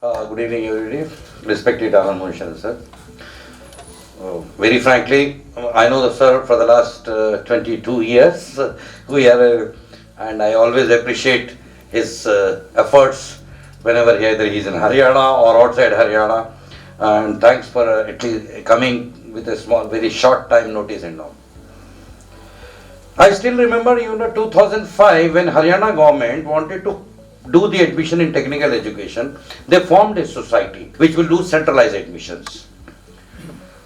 Good evening, everybody. Respected Anand sir. Very frankly, I know the sir for the last 22 years. We are, and I always appreciate his efforts whenever either he's in Haryana or outside Haryana. And thanks for at least coming with a small, very short time notice and all. I still remember, 2005 when Haryana government wanted to do the admission in technical education, they formed a society which will do centralized admissions.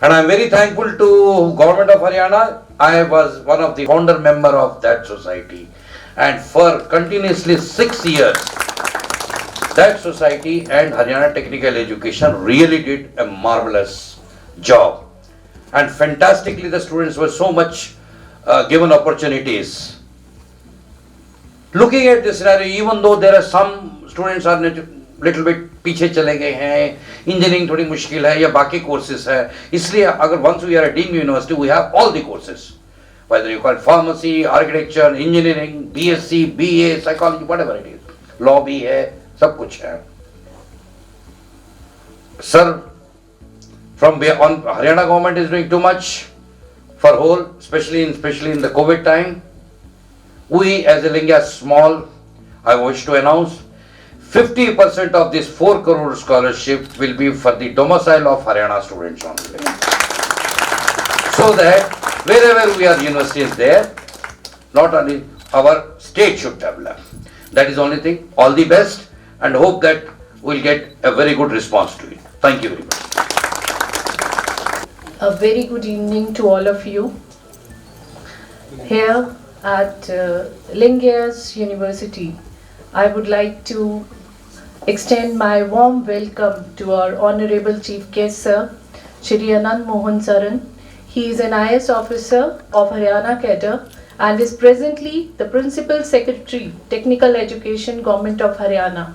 And I am very thankful to Government of Haryana. I was one of the founder member of that society. And for continuously 6 years, that society and Haryana Technical Education really did a marvelous job. And fantastically, the students were so much given opportunities. Looking at this scenario, even though there are some students are little bit पीछे चले गए हैं, engineering थोड़ी मुश्किल है या बाकी courses है, इसलिए अगर once we are a deemed university, we have all the courses, whether you call it pharmacy, architecture, engineering, BSc, BA, psychology, whatever it is, law भी है, सब कुछ है. Sir, from Haryana government is doing too much for whole, especially in the COVID time. We as a Lingaya small, I wish to announce 50% of this 4 crore scholarship will be for the domicile of Haryana students only. So that wherever we are university is there, not only our state should develop. That is the only thing. All the best and hope that we'll get a very good response to it. Thank you very much. A very good evening to all of you. Here at Lingaya's University, I would like to extend my warm welcome to our Honorable Chief Guest Sir, Shri Anand Mohan Sharan. He is an IS officer of Haryana Cadre and is presently the Principal Secretary, Technical Education, Government of Haryana.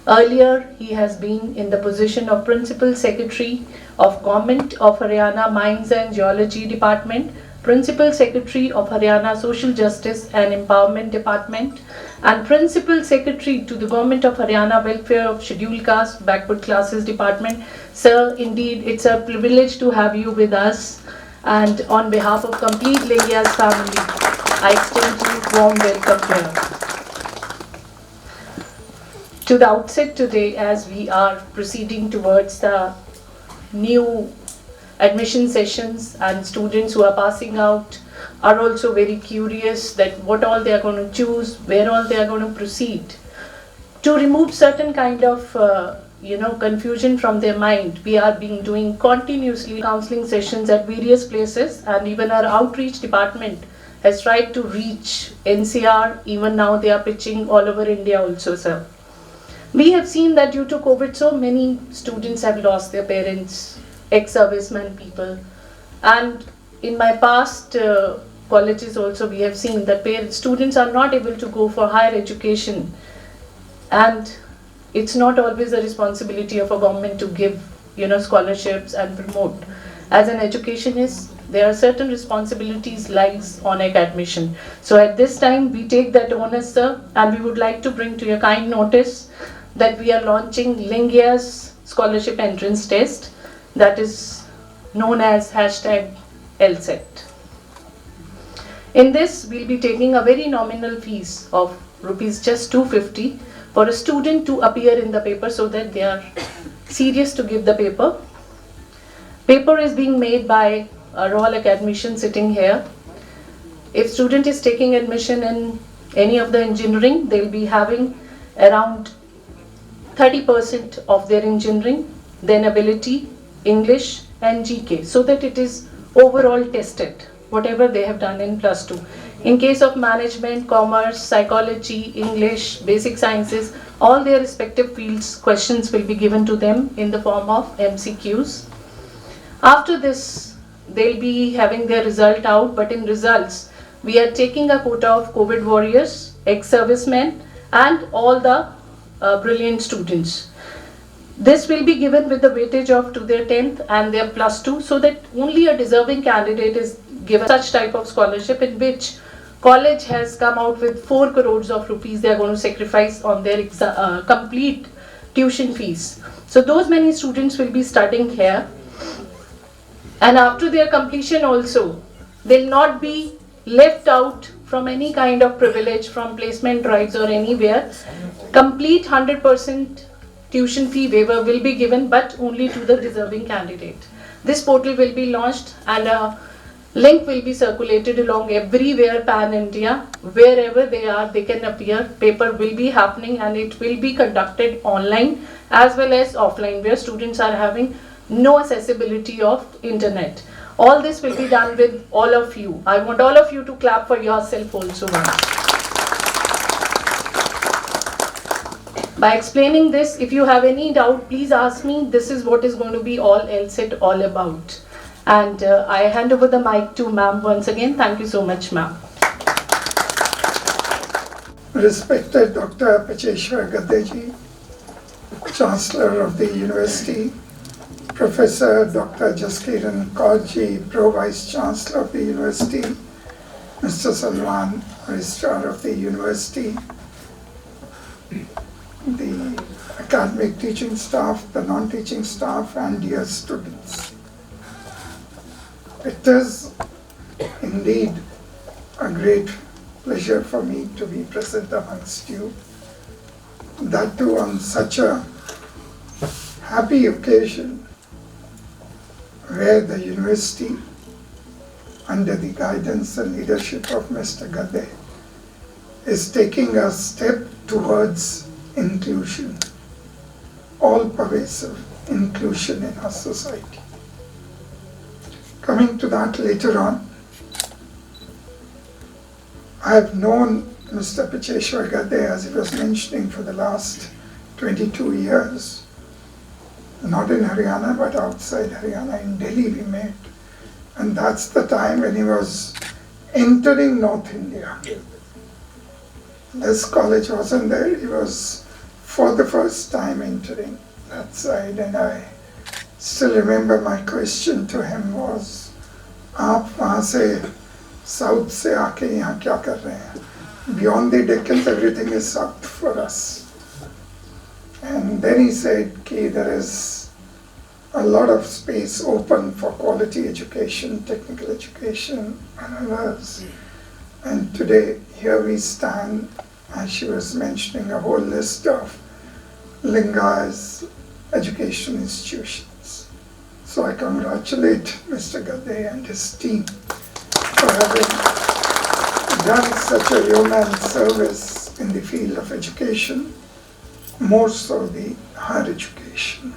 Earlier, he has been in the position of Principal Secretary of Government of Haryana Mines and Geology Department, Principal Secretary of Haryana Social Justice and Empowerment Department, and Principal Secretary to the Government of Haryana Welfare of Scheduled Caste Backward Classes Department. Sir, indeed, it's a privilege to have you with us, and on behalf of complete Lingaya's family, I extend you warm welcome here. To the outset today, as we are proceeding towards the new admission sessions and students who are passing out are also very curious that what all they are going to choose, where all they are going to proceed. To remove certain kind of confusion from their mind, we are doing continuously counseling sessions at various places, and even our outreach department has tried to reach NCR. Even now they are pitching all over India also, sir. We have seen that due to COVID, so many students have lost their parents, ex-serviceman people, and in my past colleges also we have seen that students are not able to go for higher education, and it's not always the responsibility of a government to give scholarships and promote. As an educationist, there are certain responsibilities lies on admission. So at this time we take that onus, sir, and we would like to bring to your kind notice that we are launching Lingaya's scholarship entrance test, that is known as #LSET. In this, we'll be taking a very nominal fees of rupees just 250 for a student to appear in the paper so that they are serious to give the paper. Paper is being made by a Royal Academician sitting here. If student is taking admission in any of the engineering, they'll be having around 30% of their engineering, then ability, English and GK, so that it is overall tested, whatever they have done in +2. In case of management, commerce, psychology, English, basic sciences, all their respective fields, questions will be given to them in the form of MCQs. After this, they'll be having their result out, but in results, we are taking a quota of COVID warriors, ex-servicemen, and all the brilliant students. This will be given with the weightage of to their 10th and their +2, so that only a deserving candidate is given such type of scholarship, in which college has come out with 4 crores of rupees they are going to sacrifice on their complete tuition fees. So those many students will be studying here, and after their completion also, they'll not be left out from any kind of privilege from placement drives or anywhere. Complete 100% tuition fee waiver will be given, but only to the deserving candidate. This portal will be launched and a link will be circulated along everywhere pan India. Wherever they are, they can appear. Paper will be happening and it will be conducted online as well as offline, where students are having no accessibility of internet. All this will be done with all of you. I want all of you to clap for yourself also once. By explaining this, if you have any doubt, please ask me. This is what is going to be all LSET all about. And I hand over the mic to ma'am once again. Thank you so much, ma'am. Respected Dr. Picheswar Gadde, Chancellor of the University, Professor Dr. Jaskiran Kaur, Pro-Vice Chancellor of the University, Mr. Salwan, Registrar of the University, the academic teaching staff, the non-teaching staff, and dear students. It is indeed a great pleasure for me to be present amongst you, that too on such a happy occasion where the university, under the guidance and leadership of Mr. Gadde, is taking a step towards inclusion, all-pervasive inclusion in our society. Coming to that later on, I have known Mr. Picheswar Gadde, as he was mentioning, for the last 22 years. Not in Haryana, but outside Haryana. In Delhi we met. And that's the time when he was entering North India. This college wasn't there. He was for the first time entering that side. And I still remember my question to him was, "Aap wahan se south se aake yahan kya kar rahe hain? Beyond the Deccan, everything is south for us." And then he said, "Ki there is a lot of space open for quality education, technical education, and others." And today, here we stand, as she was mentioning, a whole list of Lingaya's education institutions. So I congratulate Mr. Gadde and his team for having done such a yeoman's service in the field of education, more so the higher education.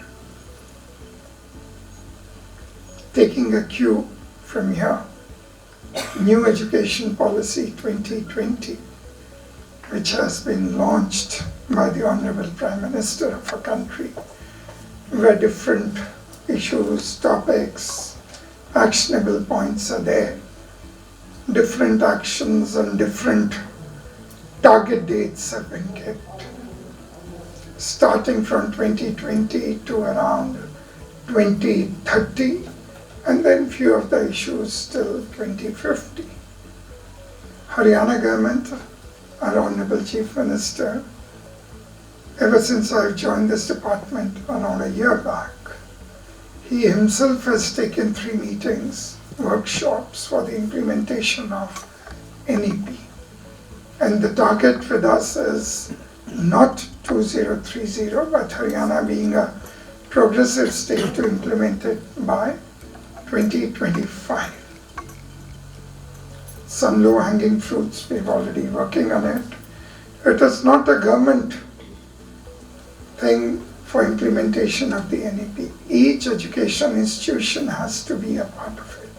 Taking a cue from here, New Education Policy 2020, which has been launched by the Honorable Prime Minister of our country, where different issues, topics, actionable points are there. Different actions and different target dates have been kept, starting from 2020 to around 2030, and then few of the issues till 2050. Haryana government, our Honorable Chief Minister, ever since I've joined this department around a year back, he himself has taken 3 meetings, workshops for the implementation of NEP. And the target with us is not 2030, but Haryana being a progressive state to implement it by 2025. Some low-hanging fruits, we're already working on it. It is not a government thing for implementation of the NEP. Each education institution has to be a part of it.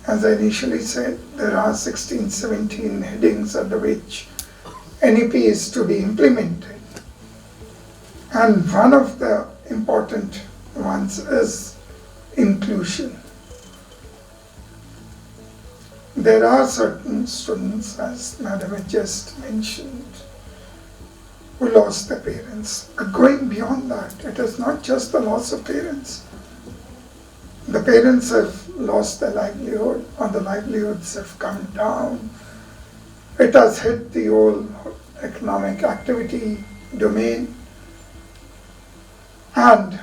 As I initially said, there are 16, 17 headings under which NEP is to be implemented. And one of the important ones is inclusion. There are certain students, as Madam had just mentioned, who lost their parents. But going beyond that, it is not just the loss of parents. The parents have lost their livelihood, or the livelihoods have come down. It has hit the whole economic activity domain. And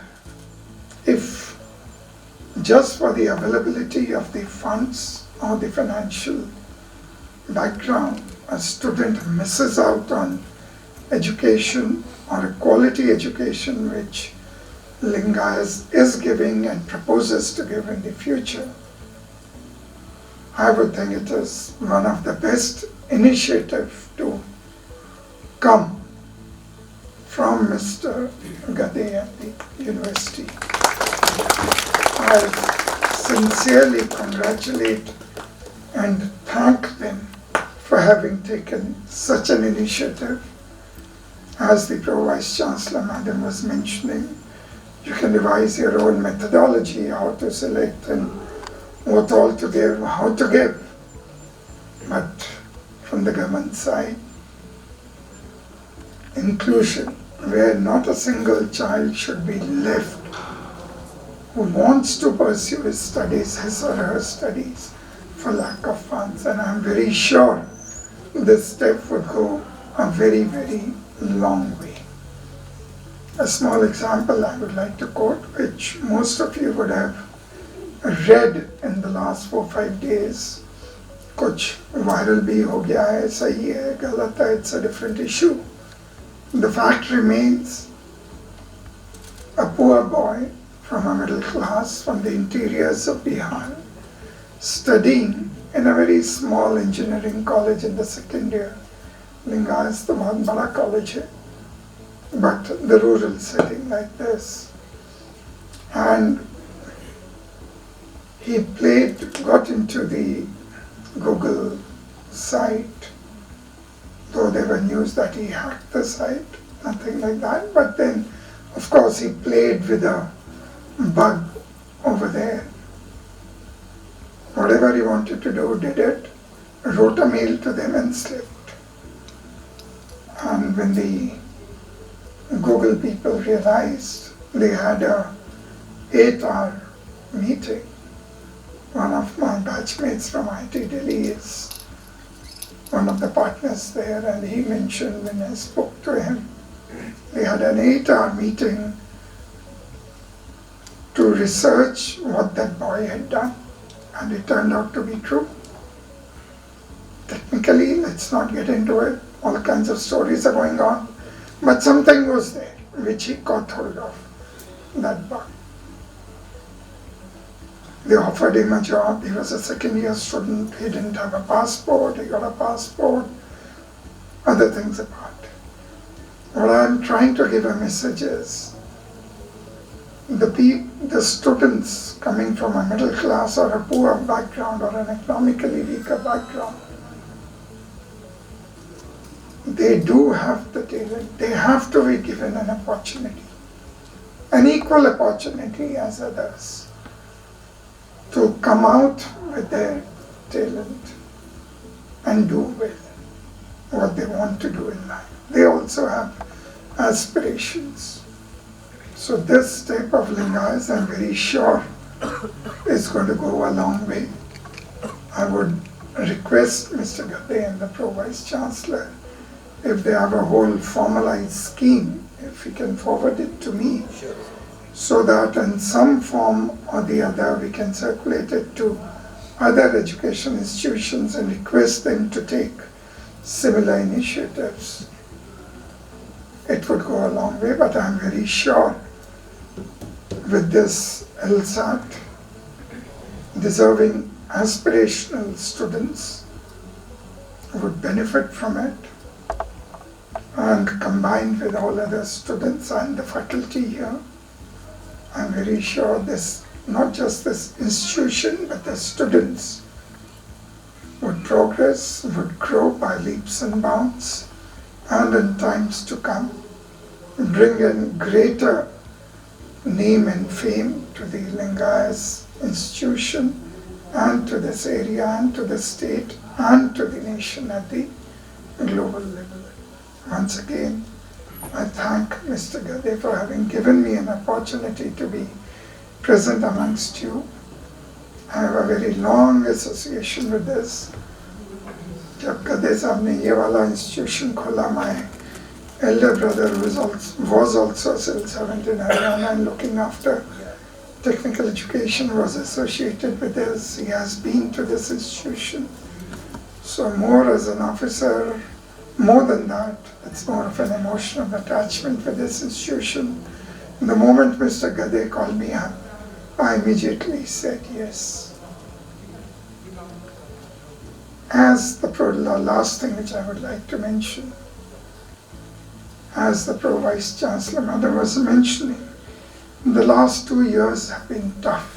if just for the availability of the funds or the financial background, a student misses out on education or a quality education which Lingaya is giving and proposes to give in the future, I would think it is one of the best initiatives to come from Mr. Gadde at the university. I sincerely congratulate and thank them for having taken such an initiative. As the Pro-Vice Chancellor Madam was mentioning, you can devise your own methodology, how to select and what all to give, how to give. But from the government side, inclusion, where not a single child should be left who wants to pursue his studies, his or her studies, for lack of funds. And I'm very sure this step would go a very, very long way. A small example I would like to quote, which most of you would have read in the last 4-5 days. कुछ viral भी हो गया है, सही है, गलत है, it's a different issue. The fact remains, a poor boy from a middle class from the interiors of Bihar, studying in a very small engineering college in the second year. Lingaya is the बहुत बड़ा college है, but the rural setting like this. And he got into the Google site, though there were news that he hacked the site, nothing like that. But then, of course, he played with a bug over there. Whatever he wanted to do, did it, wrote a mail to them and slipped. And when the Google people realized, they had a 8-hour meeting. One of my batchmates from IT Delhi is one of the partners there, and he mentioned when I spoke to him, they had an 8-hour meeting to research what that boy had done, and it turned out to be true. Technically, let's not get into it, all kinds of stories are going on, but something was there which he caught hold of, that bug. They offered him a job. He was a second-year student. He didn't have a passport. He got a passport. Other things apart. What I'm trying to give a message is, the students coming from a middle class or a poor background or an economically weaker background, they do have the talent. They have to be given an opportunity, an equal opportunity as others, to come out with their talent and do well what they want to do in life. They also have aspirations. So this type of Lingayas, I'm very sure, is going to go a long way. I would request Mr. Gadde and the Pro-Vice Chancellor, if they have a whole formalized scheme, if he can forward it to me, sure, so that in some form or the other we can circulate it to other education institutions and request them to take similar initiatives. It would go a long way, but I'm very sure with this LSAT, deserving aspirational students would benefit from it, and combined with all other students and the faculty here, I'm very sure this, not just this institution, but the students would progress, would grow by leaps and bounds, and in times to come, bring in greater name and fame to the Lingaya's institution, and to this area, and to the state, and to the nation at the global level. Once again, I thank Mr. Gadde for having given me an opportunity to be present amongst you. I have a very long association with this. जब गद्दे साहब ने ये वाला institution खोला, मैं elder brother was also a civil servant in Haryana and looking after technical education, was associated with this. He has been to this institution. So more as an officer, more than that, it's more of an emotional attachment with this institution. The moment Mr. Gadde called me up, I immediately said yes. As the last thing which I would like to mention, as the Pro Vice Chancellor Mother was mentioning, the last 2 years have been tough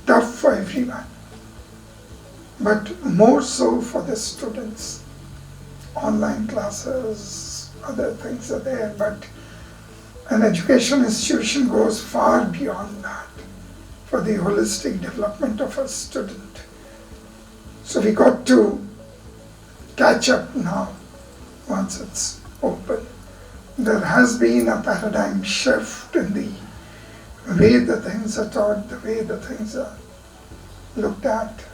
for everyone, but more so for the students. Online classes, other things are there, but an education institution goes far beyond that for the holistic development of a student. So we got to catch up now once it's open. There has been a paradigm shift in the way the things are taught, the way the things are looked at.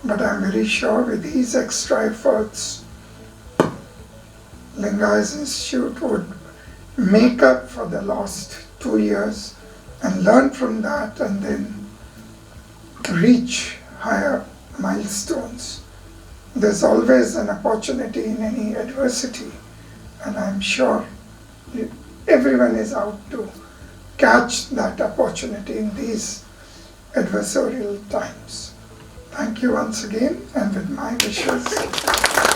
But I'm very sure with these extra efforts, Lingaya's Institute would make up for the lost 2 years and learn from that and then reach higher milestones. There's always an opportunity in any adversity, and I'm sure everyone is out to catch that opportunity in these adversarial times. Thank you once again, and with my wishes,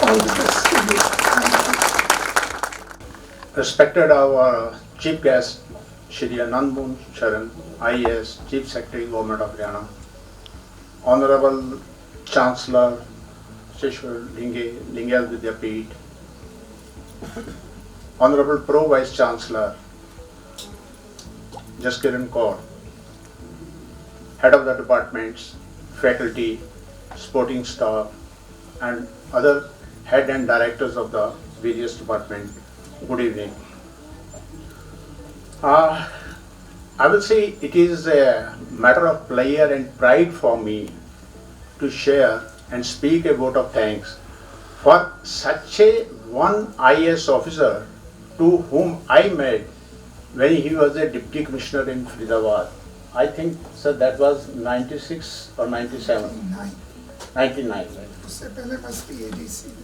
all the best to you. Thank you. Respected our Chief Guest, Shri Anand Sharan, IAS, Chief Secretary, Government of Haryana, Honorable Chancellor, Picheswar, Lingaya Vidyapeeth, Honorable Pro Vice Chancellor, Jaskiran Kaur, Head of the Departments, Faculty, Sporting Staff, and other Head and Directors of the various departments. Good evening. I will say it is a matter of pleasure and pride for me to share and speak a vote of thanks for such a one IAS officer to whom I met when he was a Deputy Commissioner in Faridabad. I think, sir, that was 96 or 97? 99.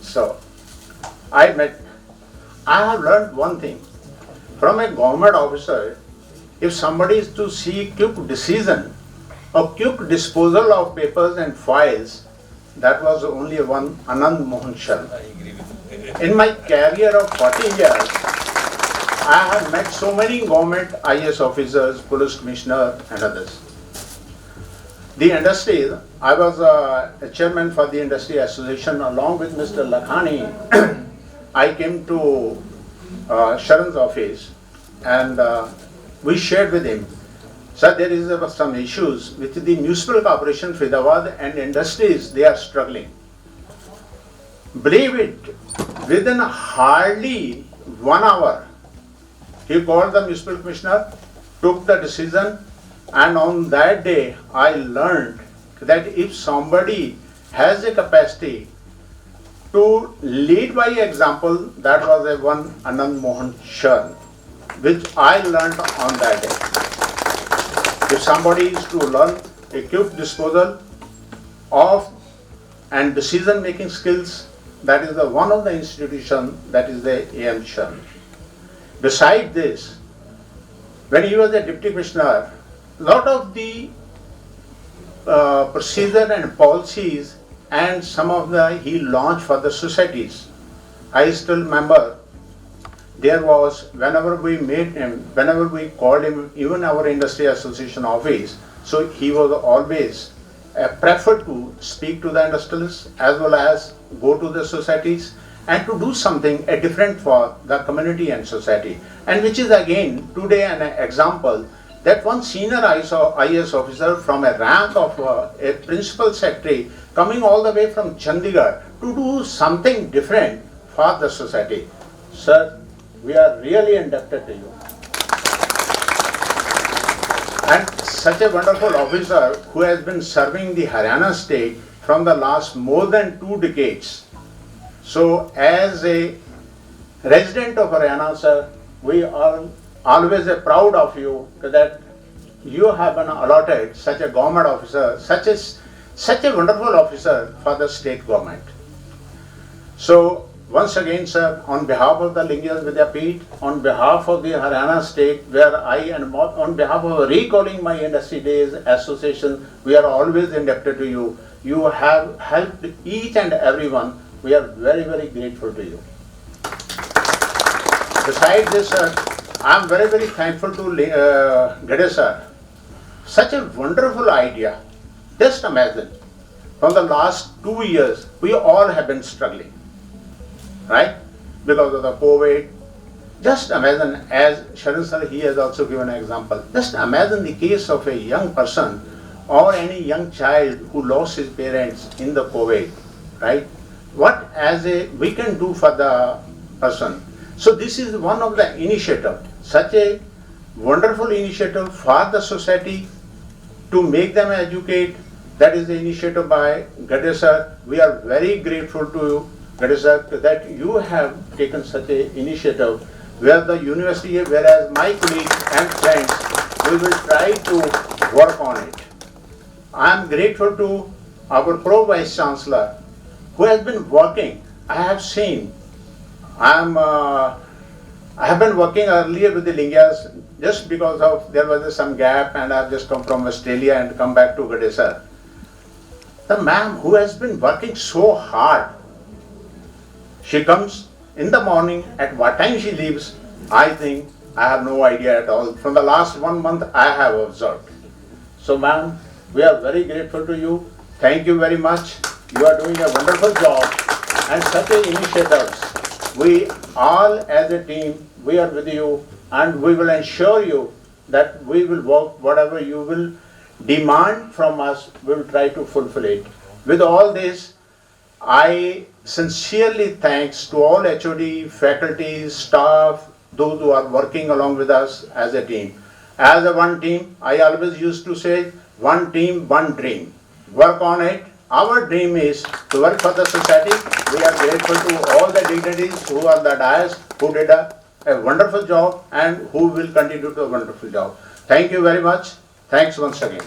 So, I have learned one thing. From a government officer, if somebody is to see quick decision or quick disposal of papers and files, that was only one Anand Mohan Sharan. In my career of 40 years, I have met so many government IAS officers, police commissioner and others. The industry, I was a chairman for the industry association along with Mr. Lakhani. I came to Sharan's office and we shared with him, sir, there is some issues with the municipal corporation Faridabad and industries, they are struggling. Believe it, within hardly 1 hour, he called the municipal commissioner, took the decision, and on that day I learned that if somebody has a capacity to lead by example, that was a one Anand Mohan Sharan, which I learned on that day. If somebody is to learn a quick disposal of and decision making skills, that is the one of the institution, that is the AM Sharan. Beside this, when he was a Deputy Commissioner, lot of the procedure and policies and some of the he launched for the societies. I still remember there was, whenever we met him, whenever we called him, even our industry association office, so he was always preferred to speak to the industrialists as well as go to the societies and to do something different for the community and society. And which is again today an example that one senior IAS officer from a rank of a principal secretary coming all the way from Chandigarh to do something different for the society. Sir, we are really indebted to you. And such a wonderful officer who has been serving the Haryana state from the last more than 2 decades. So as a resident of Haryana, sir, we are always proud of you that you have been allotted such a government officer, such a wonderful officer for the state government. So once again, sir, on behalf of the Lingaya Vidyapeeth, on behalf of the Haryana state, where I and on behalf of Recalling My Industry Days Association, we are always indebted to you. You have helped each and everyone. We are very, very grateful to you. Besides this, sir, I am very, very thankful to Gadde sir. Such a wonderful idea. Just imagine, from the last 2 years, we all have been struggling, right? Because of the COVID. Just imagine, as Sharan sir, he has also given an example. Just imagine the case of a young person or any young child who lost his parents in the COVID, right? What we can do for the person. So this is one of the initiative, such a wonderful initiative for the society to make them educate. That is the initiative by Gadde sir. We are very grateful to you, Gadde sir, that you have taken such an initiative where the university, whereas my colleagues and friends, we will try to work on it. I am grateful to our Pro Vice Chancellor who has been working. I have seen, I have been working earlier with the Lingayas just because of there was some gap, and I have just come from Australia and come back to Gadde sir. The ma'am who has been working so hard, she comes in the morning, at what time she leaves, I think I have no idea at all. From the last 1 month I have observed. So ma'am, we are very grateful to you. Thank you very much. You are doing a wonderful job and such a initiatives. We all as a team, we are with you, and we will ensure you that we will work whatever you will demand from us, we will try to fulfill it. With all this, I sincerely thanks to all HOD, faculty, staff, those who are working along with us as a team. As a one team, I always used to say, one team, one dream. Work on it. Our dream is to work for the society. We are grateful to all the dignitaries who are the dais, who did a wonderful job and who will continue to do a wonderful job. Thank you very much. Thanks once again.